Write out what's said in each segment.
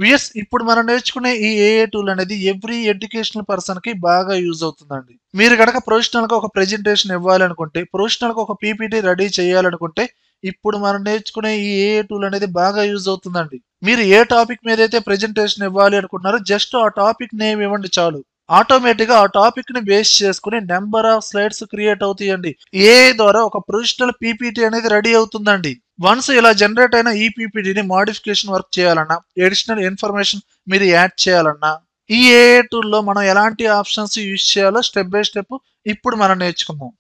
VS ఇప్పుడు మనం నేర్చుకునే ఈ ఏఏ టూల్ అనేది ఎవ్రీ ఎడ్యుకేషనల్ పర్సన్ కి బాగా యూజ్ అవుతుందండి. మీరు గనక ప్రొఫెషనల్ గా ఒక ప్రెజెంటేషన్ ఇవ్వాలనుకుంటే, ప్రొఫెషనల్ గా ఒక పీపీటీ రెడీ చేయాలనుకుంటే, ఇప్పుడు మనం నేర్చుకునే ఈ ఏఏ టూల్ అనేది బాగా యూజ్ అవుతుందండి. మీరు ఏ టాపిక్ మీద అయితే ప్రెజెంటేషన్ ఇవ్వాలి అనుకుంటున్నారో జస్ట్ ఆ టాపిక్ నేమ్ ఇవ్వండి చాలు. ఆటోమేటిక్ గా ఆ టాపిక్ ని బేస్ చేసుకుని నెంబర్ ఆఫ్ స్లైడ్స్ క్రియేట్ అవుతాయండి. ఏఐ ద్వారా ఒక ప్రొఫెషనల్ పీపీటీ అనేది రెడీ అవుతుందండి. వన్స్ ఇలా జనరేట్ అయిన ఈ పీపీటీని మోడిఫికేషన్ వర్క్ చేయాలన్నా, అడిషనల్ ఇన్ఫర్మేషన్ మీరు యాడ్ చేయాలన్నా, ఈ ఏఐ టూల్లో మనం ఎలాంటి ఆప్షన్స్ యూజ్ చేయాలో స్టెప్ బై స్టెప్ ఇప్పుడు మనం నేర్చుకుందాం.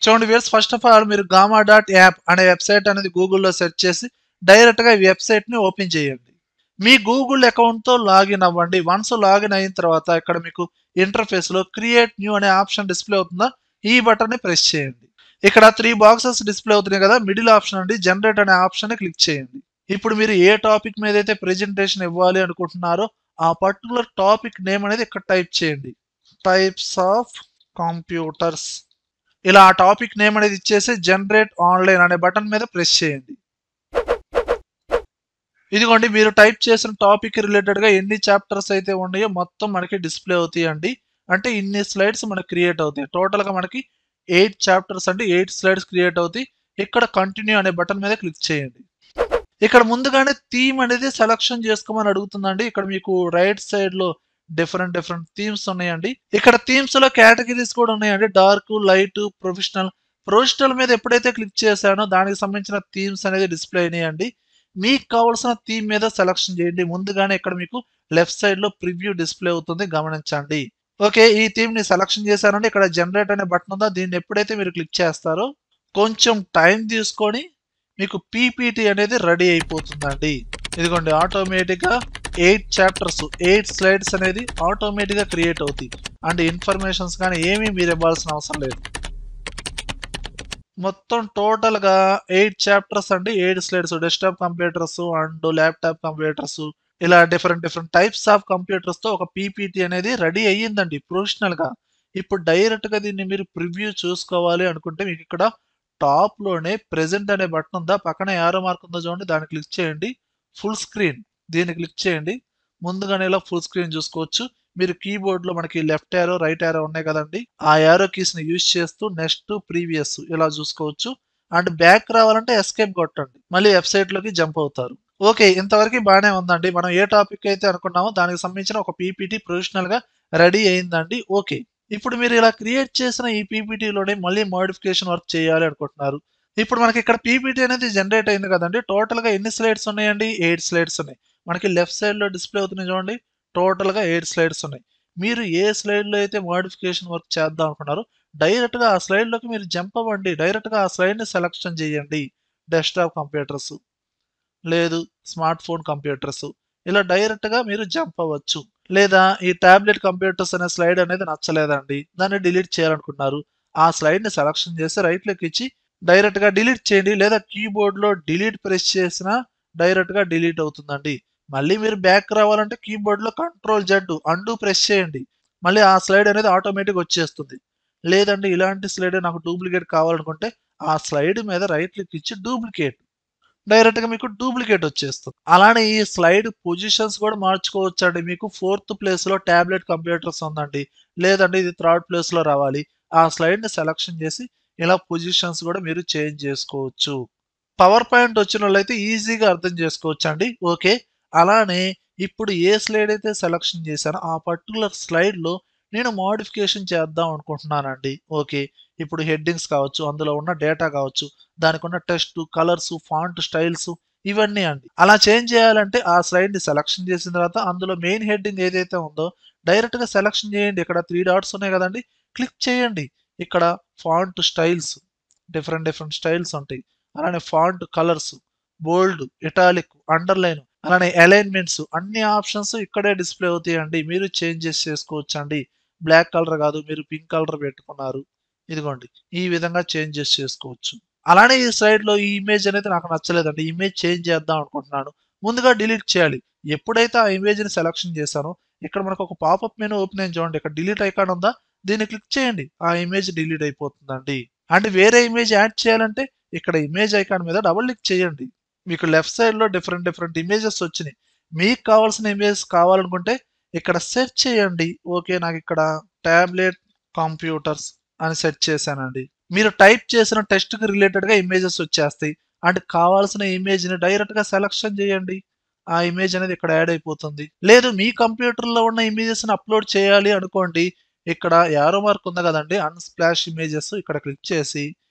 చూడండి వ్యూయర్స్, ఫస్ట్ ఆఫ్ ఆల్ మీరు గామా డాట్ యాప్ అనే వెబ్సైట్ అనేది గూగుల్లో సెర్చ్ చేసి డైరెక్ట్గా ఈ వెబ్సైట్ని ఓపెన్ చేయండి. మీ గూగుల్ అకౌంట్తో లాగిన్ అవ్వండి. వన్స్ లాగిన్ అయిన తర్వాత ఇక్కడ మీకు ఇంటర్ఫేస్లో క్రియేట్ న్యూ అనే ఆప్షన్ డిస్ప్లే అవుతుందా, ఈ బటన్ని ప్రెస్ చేయండి. ఇక్కడ 3 బాక్సెస్ డిస్ప్లే అవుతున్నాయి కదా, మిడిల్ ఆప్షన్ అండి జనరేట్ అనే ఆప్షన్ క్లిక్ చేయండి. ఇప్పుడు మీరు ఏ టాపిక్ మీద అయితే ప్రెజెంటేషన్ ఇవ్వాలి అనుకుంటున్నారో ఆ పర్టికులర్ టాపిక్ నేమ్ అనేది ఇక్కడ టైప్ చేయండి. టైప్స్ ఆఫ్ కంప్యూటర్స్, ఇలా ఆ టాపిక్ నేమ్ అనేది ఇచ్చేసి జనరేట్ ఆన్లైన్ అనే బటన్ మీద ప్రెస్ చేయండి. ఇదిగోండి మీరు టైప్ చేసిన టాపిక్ రిలేటెడ్ గా ఎన్ని చాప్టర్స్ అయితే ఉన్నాయో మొత్తం మనకి డిస్ప్లే అవుతాయండి. అంటే ఇన్ని స్లైడ్స్ మనకి క్రియేట్ అవుతాయి. టోటల్ గా మనకి 8 చాప్టర్స్ అంటే 8 స్లైడ్స్ క్రియేట్ అవుతాయి. ఇక్కడ కంటిన్యూ అనే బటన్ మీద క్లిక్ చేయండి. ఇక్కడ ముందుగానే థీమ్ అనేది సెలక్షన్ చేసుకోమని అడుగుతుందండి. ఇక్కడ మీకు రైట్ సైడ్ లో డిఫరెంట్ డిఫరెంట్ థీమ్స్ ఉన్నాయండి. ఇక్కడ థీమ్స్ లో కేటగిరీస్ కూడా ఉన్నాయండి. Dark, light, professional. ప్రొఫెషనల్ మీద ఎప్పుడైతే క్లిక్ చేశానో దానికి సంబంధించిన థీమ్స్ అనేది డిస్ప్లే అయినాయండి. మీకు కావాల్సిన థీమ్ మీద సెలక్షన్ చేయండి. ముందుగానే ఇక్కడ మీకు లెఫ్ట్ సైడ్ లో ప్రివ్యూ డిస్ప్లే అవుతుంది, గమనించండి. ఓకే, ఈ థీమ్ ని సెలక్షన్ చేశానండి. ఇక్కడ జనరేట్ అనే బటన్ ఉందా, దీన్ని ఎప్పుడైతే మీరు క్లిక్ చేస్తారో కొంచెం టైం తీసుకొని మీకు పీపీటీ అనేది రెడీ అయిపోతుందండి. ఇదిగోండి ఆటోమేటిక్గా 8 చాప్టర్స్ 8 స్లైడ్స్ అనేది ఆటోమేటిక్గా క్రియేట్ అవుతాయి. అండ్ ఇన్ఫర్మేషన్స్ కానీ ఏమీ మీరు ఇవ్వాల్సిన అవసరం లేదు. మొత్తం టోటల్గా 8 చాప్టర్స్ అండి, 8 slides. Desktop computers and laptop computers, ఇలా different different types of computers తో ఒక పీపీటీ అనేది రెడీ అయ్యిందండి ప్రొఫెషనల్ గా. ఇప్పుడు డైరెక్ట్ గా దీన్ని మీరు ప్రివ్యూ చూసుకోవాలి అనుకుంటే మీకు ఇక్కడ టాప్ లోనే ప్రెజెంట్ అనే బటన్ ఉందా, పక్కన యారో మార్క్ ఉందో చూడండి, దాన్ని క్లిక్ చేయండి. ఫుల్ స్క్రీన్ దీన్ని క్లిక్ చేయండి. ముందుగానే ఇలా ఫుల్ స్క్రీన్ చూసుకోవచ్చు. మీరు కీబోర్డ్ లో మనకి లెఫ్ట్ యారో రైట్ యారో ఉన్నాయి కదండి, ఆ యారో కీస్ ని యూజ్ చేస్తూ నెక్స్ట్ ప్రీవియస్ ఇలా చూసుకోవచ్చు. అండ్ బ్యాక్ రావాలంటే ఎస్కేప్ కొట్టండి, మళ్ళీ వెబ్సైట్ లోకి జంప్ అవుతారు. ఓకే, ఇంతవరకు బాగానే ఉందండి. మనం ఏ టాపిక్ అయితే అనుకున్నామో దానికి సంబంధించిన ఒక పీపీటీ ప్రొఫెషనల్ గా రెడీ అయిందండి. ఓకే, ఇప్పుడు మీరు ఇలా క్రియేట్ చేసిన ఈ పీపీటీలోనే మళ్ళీ మోడిఫికేషన్ వర్క్ చేయాలి అనుకుంటున్నారు. ఇప్పుడు మనకి ఇక్కడ పీపీటీ అనేది జనరేట్ అయింది కదండి. టోటల్ గా ఎన్ని స్లైడ్స్ ఉన్నాయండి? 8 స్లైడ్స్ ఉన్నాయి. మనకి లెఫ్ట్ సైడ్ లో డిస్ప్లే అవుతున్నాయి చూడండి, టోటల్ గా 8 స్లైడ్స్ ఉన్నాయి. మీరు ఏ స్లైడ్ లో అయితే మోడిఫికేషన్ వర్క్ చేద్దాం అనుకున్నారో డైరెక్ట్ గా ఆ స్లైడ్ లోకి మీరు జంప్ అవ్వండి. డైరెక్ట్ గా ఆ స్లైడ్ ని సెలెక్షన్ చేయండి. డెస్క్టాప్ కంప్యూటర్స్, లేదు స్మార్ట్ ఫోన్ కంప్యూటర్స్, ఇలా డైరెక్ట్ గా మీరు జంప్ అవ్వచ్చు. లేదా ఈ టాబ్లెట్ కంప్యూటర్స్ అనే స్లైడ్ అనేది నచ్చలేదండి, దాన్ని డిలీట్ చేయాలనుకున్నారు, ఆ స్లైడ్ ని సెలక్షన్ చేసి రైట్ క్లిక్ ఇచ్చి డైరెక్ట్ గా డిలీట్ చేయండి. లేదా కీబోర్డ్ లో డిలీట్ ప్రెస్ చేసినా డైరెక్ట్ గా డిలీట్ అవుతుందండి. మళ్ళీ మీరు బ్యాక్ రావాలంటే కీబోర్డ్ లో కంట్రోల్ జెడ్ అండూ ప్రెస్ చేయండి. మళ్ళీ ఆ స్లైడ్ అనేది ఆటోమేటిక్ వచ్చేస్తుంది. లేదండి ఇలాంటి స్లైడ్ నాకు డూప్లికేట్ కావాలనుకుంటే ఆ స్లైడ్ మీద రైట్ క్లిక్ ఇచ్చి డూప్లికేట్, డైరెక్ట్ గా మీకు డూప్లికేట్ వచ్చేస్తుంది. అలానే ఈ స్లైడ్ పొజిషన్స్ కూడా మార్చుకోవచ్చు అండి. మీకు 4th ప్లేస్ లో టాబ్లెట్ కంప్యూటర్స్ ఉందండి, లేదండి ఇది 3rd ప్లేస్ లో రావాలి, ఆ స్లైడ్ ని సెలక్షన్ చేసి ఇలా పొజిషన్స్ కూడా మీరు చేంజ్ చేసుకోవచ్చు. పవర్ పాయింట్ వచ్చిన వాళ్ళైతే ఈజీగా అర్థం చేసుకోవచ్చు అండి. ఓకే, అలానే ఇప్పుడు ఏ స్లైడ్ అయితే సెలక్షన్ చేశానో ఆ పర్టికులర్ స్లైడ్ లో నేను మోడిఫికేషన్ చేద్దాం అనుకుంటున్నానండి. ఓకే, ఇప్పుడు హెడ్డింగ్స్ కావచ్చు, అందులో ఉన్న డేటా కావచ్చు, దానికి ఉన్న టెక్స్ట్, కలర్స్, ఫాంట్ స్టైల్స్, ఇవన్నీ అండి. అలా చేంజ్ చేయాలంటే ఆ స్లైడ్ ని సెలక్షన్ చేసిన తర్వాత అందులో మెయిన్ హెడ్డింగ్ ఏదైతే ఉందో డైరెక్ట్ గా సెలక్షన్ చేయండి. ఇక్కడ 3 డాట్స్ ఉన్నాయి కదండి, క్లిక్ చేయండి. ఇక్కడ font styles, different different styles ఉంటాయి. అలానే ఫాంట్ కలర్స్, బోల్డ్, ఇటాలిక్, అండర్లైన్, అలానే అలైన్మెంట్స్, అన్ని ఆప్షన్స్ ఇక్కడే డిస్ప్లే అవుతాయండి. మీరు చేంజెస్ చేసుకోవచ్చు అండి. బ్లాక్ కలర్ కాదు, మీరు పింక్ కలర్ పెట్టుకున్నారు, ఇదిగోండి ఈ విధంగా చేంజెస్ చేసుకోవచ్చు. అలానే ఈ స్లైడ్ లో ఈ ఇమేజ్ అనేది నాకు నచ్చలేదండి, ఇమేజ్ చేంజ్ చేద్దాం అనుకుంటున్నాను. ముందుగా డిలీట్ చేయాలి. ఎప్పుడైతే ఆ ఇమేజ్ ని సెలక్షన్ చేశానో ఇక్కడ మనకు ఒక పాపప్ మెనూ ఓపెన్ అయింది చూడండి, ఇక్కడ డిలీట్ ఐకాన్ ఉందా, దీన్ని క్లిక్ చేయండి. ఆ ఇమేజ్ డిలీట్ అయిపోతుందండి. అండ్ వేరే ఇమేజ్ యాడ్ చేయాలంటే ఇక్కడ ఇమేజ్ ఐకాన్ మీద డబుల్ క్లిక్ చేయండి. మీకు లెఫ్ట్ సైడ్‌లో డిఫరెంట్ డిఫరెంట్ ఇమేజెస్ వచ్చినాయి. మీకు కావాల్సిన ఇమేజ్ కావాలనుకుంటే ఇక్కడ సెర్చ్ చేయండి. ఓకే. నాకిక్కడ టాబ్లెట్ కంప్యూటర్స్ అని సెర్చ్ చేశానండి. మీరు టైప్ చేసిన టెక్స్ట్‌కి రిలేటెడ్‌గా ఇమేజెస్ వచ్చేస్తాయి. అండ్ కావాల్సిన ఇమేజ్‌ని డైరెక్ట్‌గా సెలక్షన్ చేయండి. ఆ ఇమేజ్ అనేది ఇక్కడ యాడ్ అయిపోతుంది. లేదు మీ కంప్యూటర్‌లో ఉన్న ఇమేజెస్‌ని అప్‌లోడ్ చేయాలి అనుకోండి. ఇక్కడ యారో మార్క్ ఉంది కదండీ! అన్‌స్ప్లాష్ ఇమేజెస్ ఇక్కడ క్లిక్ చేసి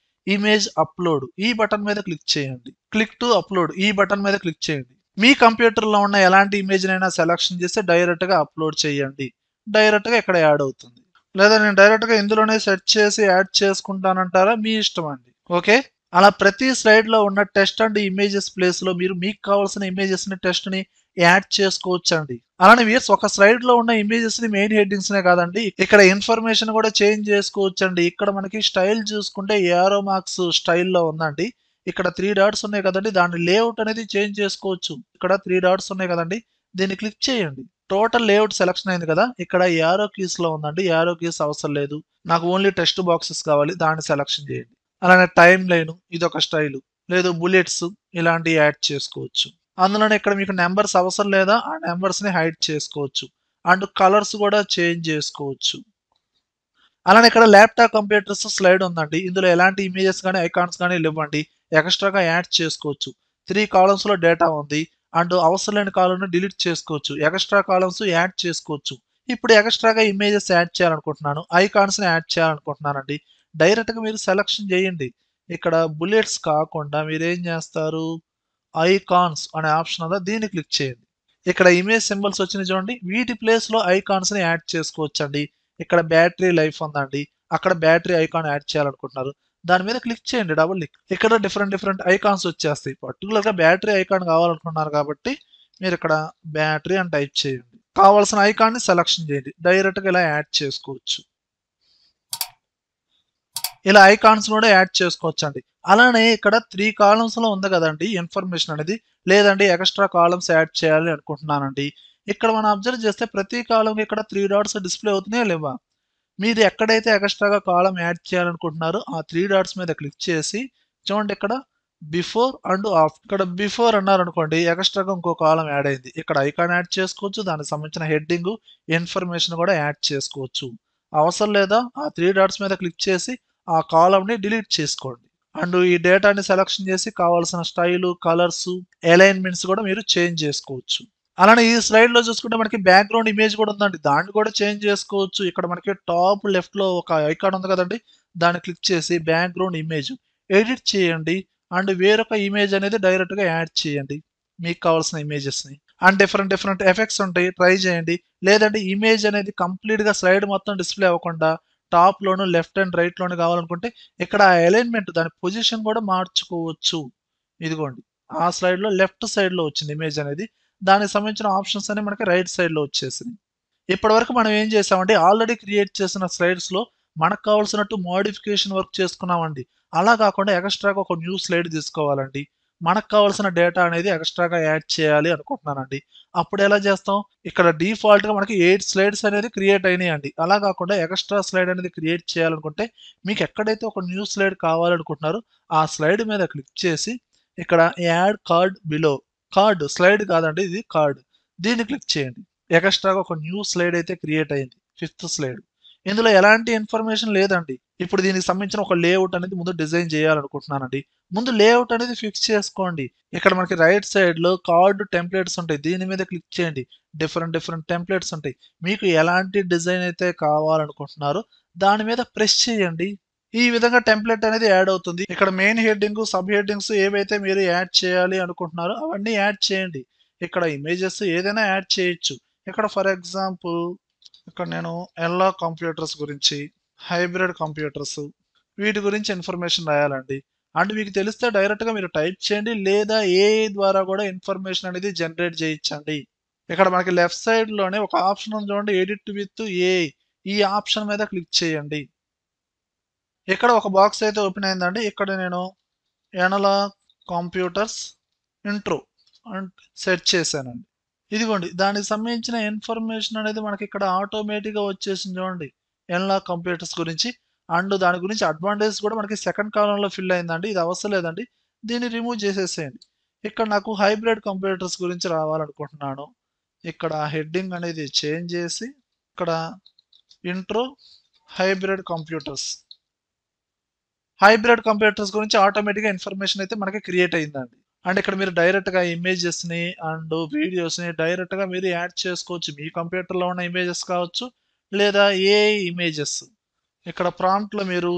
ఇమేజ్ అప్‌లోడ్ ఈ బటన్ మీద క్లిక్ చేయండి. క్లిక్ టు అప్‌లోడ్ ఈ బటన్ మీద క్లిక్ చేయండి. మీ కంప్యూటర్‌లో ఉన్న ఎలాంటి ఇమేజ్‌నైనా సెలక్షన్ చేసి డైరెక్ట్‌గా అప్‌లోడ్ చేయండి. డైరెక్ట్‌గా ఇక్కడ యాడ్ అవుతుంది. లేదా నేను డైరెక్ట్‌గా ఇందులోనే సెర్చ్ చేసి యాడ్ చేసుకుంటానంటారా? మీ ఇష్టం అండి. ఓకే. అలా ప్రతి స్లైడ్‌లో ఉన్న టెక్స్ట్ అండ్ ఇమేజెస్ ప్లేస్‌లో మీరు మీకు కావాల్సిన ఇమేజెస్‌ని, టెక్స్ట్‌ని యాడ్ చేసుకోవచ్చండి. అలానే వ్యూయర్స్ ఒక స్లైడ్‌లో ఉన్న ఇమేజెస్‌ని మెయిన్ హెడ్డింగ్స్‌నే కాదండి. ఇక్కడ ఇన్ఫర్మేషన్ కూడా చేంజ్ చేసుకోవచ్చండి. ఇక్కడ మనకి స్టైల్ చూసుకుంటే యారో మార్క్స్ స్టైల్‌లో ఉందండి. ఇక్కడ 3 డాట్స్ ఉన్నాయి కదండీ! దాని లేఅవుట్ అనేది చేంజ్ చేసుకోవచ్చు. ఇక్కడ 3 డాట్స్ ఉన్నాయి కదండీ! దీన్ని క్లిక్ చేయండి. టోటల్ లేఅవుట్ సెలక్షన్ అయింది కదా! ఇక్కడ యారో కీస్‌లో ఉందండి. యారో కీస్ అవసరం లేదు. నాకు ఓన్లీ టెక్స్ట్ బాక్సెస్ కావాలి. దాన్ని సెలక్షన్ చేయండి. అలానే టైమ్ లైన్ ఇదొక స్టైలు. లేదు బుల్లెట్స్ ఇలాంటివి యాడ్ చేసుకోవచ్చు. అందులోనే ఇక్కడ మీకు నంబర్స్ అవసరం లేదా ఆ నంబర్స్‌ని హైడ్ చేసుకోవచ్చు. అండ్ కలర్స్ కూడా చేంజ్ చేసుకోవచ్చు. అలానే ఇక్కడ ల్యాప్‌టాప్ కంప్యూటర్స్ స్లైడ్ ఉందండి. ఇందులో ఎలాంటి ఇమేజెస్ గాని, ఐకాన్స్ గాని లేవ్వండి. ఎక్స్‌ట్రాగా యాడ్ చేసుకోవచ్చు. 3 కాలమ్స్‌లో డేటా ఉంది. అండ్ అవసరం లేని కాలమ్‌ని డిలీట్ చేసుకోవచ్చు. ఎక్స్‌ట్రా కాలమ్స్ యాడ్ చేసుకోవచ్చు. ఇప్పుడు ఎక్స్‌ట్రాగా ఇమేజెస్ యాడ్ చేయాలనుకుంటున్నాను. ఐకాన్స్‌ని యాడ్ చేయాలనుకుంటున్నానండి. డైరెక్ట్‌గా మీరు సెలక్షన్ చేయండి. ఇక్కడ బుల్లెట్స్ కాకుండా మీరేం చేస్తారు? ఐకాన్స్ అనే ఆప్షన్ ఉందా? దీన్ని క్లిక్ చేయండి. ఇక్కడ ఇమేజ్ సింబల్స్ వచ్చినాయి చూడండి. వీటి ప్లేస్‌లో ఐకాన్స్‌ని యాడ్ చేసుకోవచ్చండి. ఇక్కడ బ్యాటరీ లైఫ్ ఉందండి. అక్కడ బ్యాటరీ ఐకాన్ యాడ్ చేయాలనుకుంటున్నారు. దాని మీద క్లిక్ చేయండి డబుల్ క్లిక్. ఇక్కడ డిఫరెంట్ డిఫరెంట్ ఐకాన్స్ వచ్చేస్తాయి. పర్టిక్యులర్‌గా బ్యాటరీ ఐకాన్ కావాలనుకుంటున్నారు కాబట్టి మీరు ఇక్కడ బ్యాటరీ అని టైప్ చేయండి. కావాల్సిన ఐకాన్‌ని సెలక్షన్ చేయండి. డైరెక్ట్‌గా ఇలా యాడ్ చేసుకోవచ్చు. ఇలా ఐకాన్స్ కూడా యాడ్ చేసుకోవచ్చండి. అలానే ఇక్కడ 3 కాలమ్స్‌లో ఉంది కదండీ ఇన్ఫర్మేషన్ అనేది. లేదండి ఎక్స్‌ట్రా కాలమ్స్ యాడ్ చేయాలి అనుకుంటున్నానండి. ఇక్కడ మనం అబ్జర్వ్ చేస్తే ప్రతి కాలమ్‌కి ఇక్కడ 3 డాట్స్ డిస్‌ప్లే అవుతున్నాయా లేవా? మీరు ఎక్కడైతే ఎక్స్‌ట్రాగా కాలమ్ యాడ్ చేయాలనుకుంటున్నారో ఆ 3 డాట్స్ మీద క్లిక్ చేసి చూడండి ఇక్కడ బిఫోర్ అండ్ ఆఫ్టర్. ఇక్కడ బిఫోర్ అన్నారనుకోండి ఎక్స్‌ట్రాగా ఇంకో కాలమ్ యాడ్ అయింది. ఇక్కడ ఐకాన్ యాడ్ చేసుకోవచ్చు. దానికి సంబంధించిన హెడ్డింగ్, ఇన్ఫర్మేషన్ కూడా యాడ్ చేసుకోవచ్చు. అవసరం లేదా ఆ 3 డాట్స్ మీద క్లిక్ చేసి ఆ కాలమ్‌ని డిలీట్ చేసుకోండి. అండ్ ఈ డేటాని సెలక్షన్ చేసి కావాల్సిన స్టైలు, కలర్సు, అలైన్‌మెంట్స్ కూడా మీరు చేంజ్ చేసుకోవచ్చు. అలానే ఈ స్లైడ్‌లో చూసుకుంటే మనకి బ్యాక్‌గ్రౌండ్ ఇమేజ్ కూడా ఉందండి. దాన్ని కూడా చేంజ్ చేసుకోవచ్చు. ఇక్కడ మనకి టాప్ లెఫ్ట్‌లో ఒక ఐకాన్ ఉంది కదండీ! దాన్ని క్లిక్ చేసి బ్యాక్‌గ్రౌండ్ ఇమేజ్ ఎడిట్ చేయండి. అండ్ వేరొక ఇమేజ్ అనేది డైరెక్ట్‌గా యాడ్ చేయండి. మీకు కావాల్సిన ఇమేజెస్‌ని. అండ్ డిఫరెంట్ డిఫరెంట్ ఎఫెక్ట్స్ ఉంటాయి. ట్రై చేయండి. లేదంటే ఇమేజ్ అనేది కంప్లీట్‌గా స్లైడ్ మొత్తం డిస్‌ప్లే అవ్వకుండా టాప్‌లోను, లెఫ్ట్ అండ్ రైట్‌లోను కావాలనుకుంటే ఇక్కడ ఆ అలైన్‌మెంట్ దాని పొజిషన్ కూడా మార్చుకోవచ్చు. ఇదిగోండి. ఆ స్లైడ్‌లో లెఫ్ట్ సైడ్‌లో వచ్చింది ఇమేజ్ అనేది. దానికి సంబంధించిన ఆప్షన్స్ అన్ని మనకి రైట్ సైడ్‌లో వచ్చేసినాయి. ఇప్పటివరకు మనం ఏం చేసామంటే ఆల్రెడీ క్రియేట్ చేసిన స్లైడ్స్‌లో మనకు కావాల్సినట్టు మోడిఫికేషన్ వర్క్ చేసుకున్నామండి. అలా కాకుండా ఎక్స్‌ట్రాగా ఒక న్యూ స్లైడ్ తీసుకోవాలండి. మనకు కావాల్సిన డేటా అనేది ఎక్స్‌ట్రాగా యాడ్ చేయాలి అనుకుంటున్నానండి. అప్పుడు ఎలా చేస్తాం? ఇక్కడ డిఫాల్ట్‌గా మనకి 8 స్లైడ్స్ అనేది క్రియేట్ అయినాయండి. అలా కాకుండా ఎక్స్‌ట్రా స్లైడ్ అనేది క్రియేట్ చేయాలనుకుంటే మీకు ఎక్కడైతే ఒక న్యూ స్లైడ్ కావాలనుకుంటున్నారో ఆ స్లైడ్ మీద క్లిక్ చేసి ఇక్కడ add card below card slide కాదండి ఇది కార్డ్. దీన్ని క్లిక్ చేయండి. ఎక్స్‌ట్రాగా ఒక న్యూ స్లైడ్ అయితే క్రియేట్ అయింది. Fifth slide. ఇందులో ఎలాంటి ఇన్ఫర్మేషన్ లేదండి. ఇప్పుడు దీనికి సంబంధించిన ఒక లేఅవుట్ అనేది ముందు డిజైన్ చేయాలనుకుంటున్నానండి. ముందు లేఅవుట్ అనేది ఫిక్స్ చేసుకోండి. ఇక్కడ మనకి రైట్ సైడ్‌లో కార్డ్ టెంప్లేట్స్ ఉంటాయి. దీని మీద క్లిక్ చేయండి. డిఫరెంట్ డిఫరెంట్ టెంప్లేట్స్ ఉంటాయి. మీకు ఎలాంటి డిజైన్ అయితే కావాలనుకుంటున్నారో దాని మీద ప్రెస్ చేయండి. ఈ విధంగా టెంప్లేట్ అనేది యాడ్ అవుతుంది. ఇక్కడ మెయిన్ హెడ్డింగ్, సబ్ హెడ్డింగ్స్ ఏవైతే మీరు యాడ్ చేయాలి అనుకుంటున్నారో అవన్నీ యాడ్ చేయండి. ఇక్కడ ఇమేజెస్ ఏదైనా యాడ్ చేయొచ్చు. ఇక్కడ ఫర్ ఎగ్జాంపుల్ ఇక్కడ నేను ఎల్లా కంప్యూటర్స్ గురించి, హైబ్రిడ్ కంప్యూటర్స్ వీటి గురించి ఇన్ఫర్మేషన్ రాయాలండి. అండ్ మీకు తెలిస్తే డైరెక్ట్‌గా మీరు టైప్ చేయండి. లేదా ఏఐ ద్వారా కూడా ఇన్ఫర్మేషన్ అనేది జనరేట్ చేయించండి. ఇక్కడ మనకి లెఫ్ట్ సైడ్‌లోనే ఒక ఆప్షన్ ఉంది చూడండి ఎడిట్ విత్ ఏఐ. ఈ ఆప్షన్ మీద క్లిక్ చేయండి. ఇక్కడ ఒక బాక్స్ అయితే ఓపెన్ అయిందండి. ఇక్కడ నేను ఎనలా కంప్యూటర్స్ ఇంట్రో అండ్ సెర్చ్ చేశానండి. ఇదిగోండి దానికి సంబంధించిన ఇన్ఫర్మేషన్ అనేది మనకి ఇక్కడ ఆటోమేటిక్‌గా వచ్చేసింది చూడండి. ఎన్లాక్ కంప్యూటర్స్ గురించి. అండ్ దాని గురించి అడ్వాంటేజ్ కూడా మనకి సెకండ్ కాలంలో ఫిల్ అయిందండి. ఇది అవసరం లేదండి. దీన్ని రిమూవ్ చేసేసేయండి. ఇక్కడ నాకు హైబ్రిడ్ కంప్యూటర్స్ గురించి రావాలనుకుంటున్నాను. ఇక్కడ హెడ్డింగ్ అనేది చేంజ్ చేసి ఇక్కడ intro hybrid computers. Hybrid computers గురించి ఆటోమేటిక్గా ఇన్ఫర్మేషన్ అయితే మనకి క్రియేట్ అయిందండి. అండ్ ఇక్కడ మీరు డైరెక్ట్గా ఇమేజెస్ని అండ్ వీడియోస్ని డైరెక్ట్గా మీరు యాడ్ చేసుకోవచ్చు. మీ కంప్యూటర్లో ఉన్న ఇమేజెస్ కావచ్చు, లేదా ఏ ఇమేజెస్. ఇక్కడ ప్రాంప్ట్లో మీరు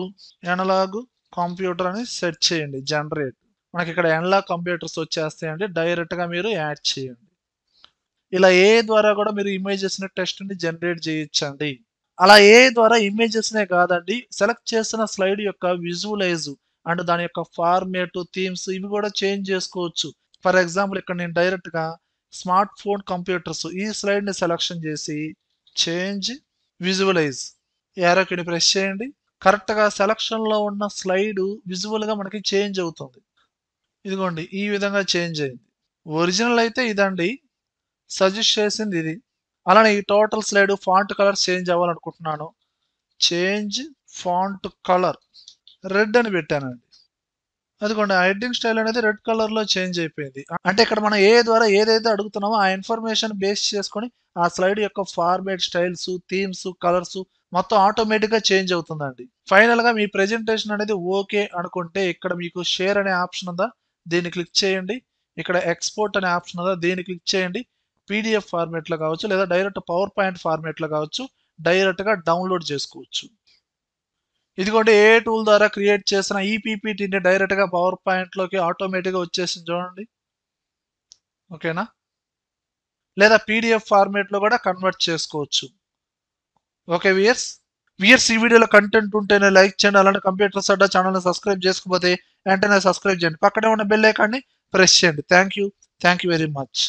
ఎనలాగ్ కంప్యూటర్ అని సెట్ చేయండి, జనరేట్. మనకి ఇక్కడ ఎనలాగ్ కంప్యూటర్స్ వచ్చేస్తాయండి. డైరెక్ట్గా మీరు యాడ్ చేయండి. ఇలా ఏ ద్వారా కూడా మీరు ఇమేజెస్ని టెక్స్ట్ని జనరేట్ చేయొచ్చండి. అలా ఏ ద్వారా ఇమేజెస్నే కాదండి, సెలెక్ట్ చేసిన స్లైడ్ యొక్క విజువలైజ్ అండ్ దాని యొక్క ఫార్మేట్, థీమ్స్ ఇవి కూడా చేంజ్ చేసుకోవచ్చు. ఫర్ ఎగ్జాంపుల్ ఇక్కడ నేను డైరెక్ట్గా స్మార్ట్ ఫోన్ కంప్యూటర్స్ ఈ స్లైడ్ని సెలెక్షన్ చేసి చేంజ్ విజువలైజ్ యారోకిని ప్రెస్ చేయండి. కరెక్ట్గా సెలక్షన్లో ఉన్న స్లైడ్ విజువల్గా మనకి చేంజ్ అవుతుంది. ఇదిగోండి ఈ విధంగా చేంజ్ అయింది. ఒరిజినల్ అయితే ఇదండి, సజెస్ట్ చేసింది ఇది. అలానే ఈ total slide font colour change అవ్వాలనుకుంటున్నాను. చేంజ్ ఫాంట్ కలర్ రెడ్ అని పెట్టానండి. అదిగోండి ఆ హెడ్డింగ్ స్టైల్ అనేది రెడ్ కలర్లో చేంజ్ అయిపోయింది. అంటే ఇక్కడ మనం ఏ ద్వారా ఏదైతే అడుగుతున్నామో ఆ ఇన్ఫర్మేషన్ బేస్ చేసుకొని ఆ స్లైడ్ యొక్క ఫార్మేట్, స్టైల్స్, థీమ్స్, కలర్స్ మొత్తం ఆటోమేటిక్గా చేంజ్ అవుతుందండి. ఫైనల్గా మీ ప్రెజెంటేషన్ అనేది ఓకే అనుకుంటే ఇక్కడ మీకు షేర్ అనే ఆప్షన్ ఉందా, దీన్ని క్లిక్ చేయండి. ఇక్కడ ఎక్స్పోర్ట్ అనే ఆప్షన్ ఉందా, దీన్ని క్లిక్ చేయండి. పీడిఎఫ్ ఫార్మేట్లో కావచ్చు, లేదా డైరెక్ట్ పవర్ పాయింట్ ఫార్మేట్లో కావచ్చు, డైరెక్ట్గా డౌన్లోడ్ చేసుకోవచ్చు. ఇదిగోండి ఏ టూల్ ద్వారా క్రియేట్ చేసిన ఈ పీపీటీని డైరెక్ట్గా పవర్ పాయింట్లోకి ఆటోమేటిక్గా వచ్చేసింది చూడండి. ఓకేనా? లేదా పీడిఎఫ్ ఫార్మేట్లో కూడా కన్వర్ట్ చేసుకోవచ్చు. ఓకే వియర్స్ ఈ వీడియోలో కంటెంట్ ఉంటేనే లైక్ చేయండి. అలానే కంప్యూటర్స్ అడ్డా ఛానల్ని సబ్స్క్రైబ్ చేసుకోకపోతే వెంటనే సబ్స్క్రైబ్ చేయండి. పక్కనే ఉన్న బెల్ ఐకాన్ని ప్రెస్ చేయండి. Thank you very much.